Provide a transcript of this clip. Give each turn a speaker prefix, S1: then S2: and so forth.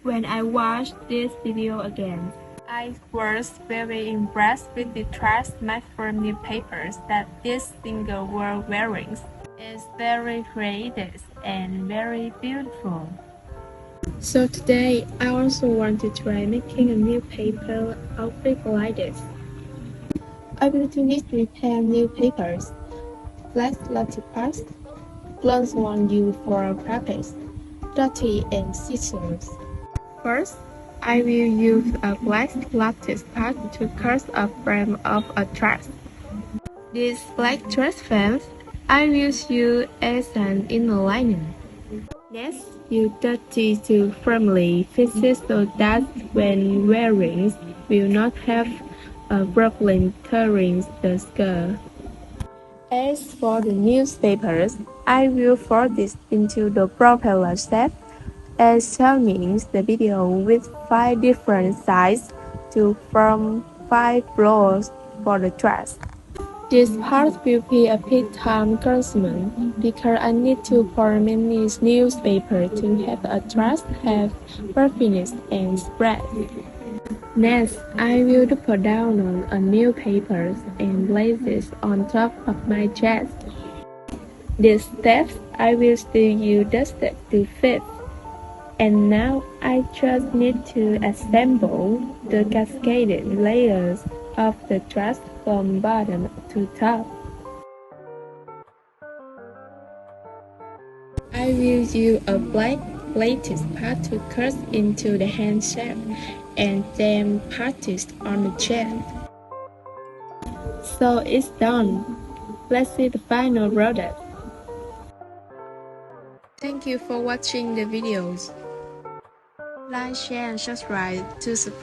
S1: When I watched this video again, I was very impressed with the trust made from new papers that this single word wearing is very creative and very beautiful. So today, I also want to try making a new paper outfit like this. I will need to prepare new papers, black latte parts, gloss one used for practice, dirty and scissors. First, I will use a black lattice pad to cut a frame of a dress. This black dress frame I will use as an inner lining. Next, you dirty to firmly fix it so that when wearing, will not have a problem tearing the skirt. As for the newspapers, I will fold this into the propeller shape as shown in the video with 5 different sizes to form 5 rows for the dress. This part will be a bit time-consuming because I need to pour many newspapers to have a dress have finish and spread. Next, I will put down on a new paper and place it on top of my dress. These steps I will still use dusted to fit. And now I just need to assemble the cascaded layers of the dress from bottom to top. I will use a black lattice pad to cut into the hand shape and then paste on the chest. So it's done. Let's see the final product. Thank you for watching the videos. Like, share, and subscribe to support.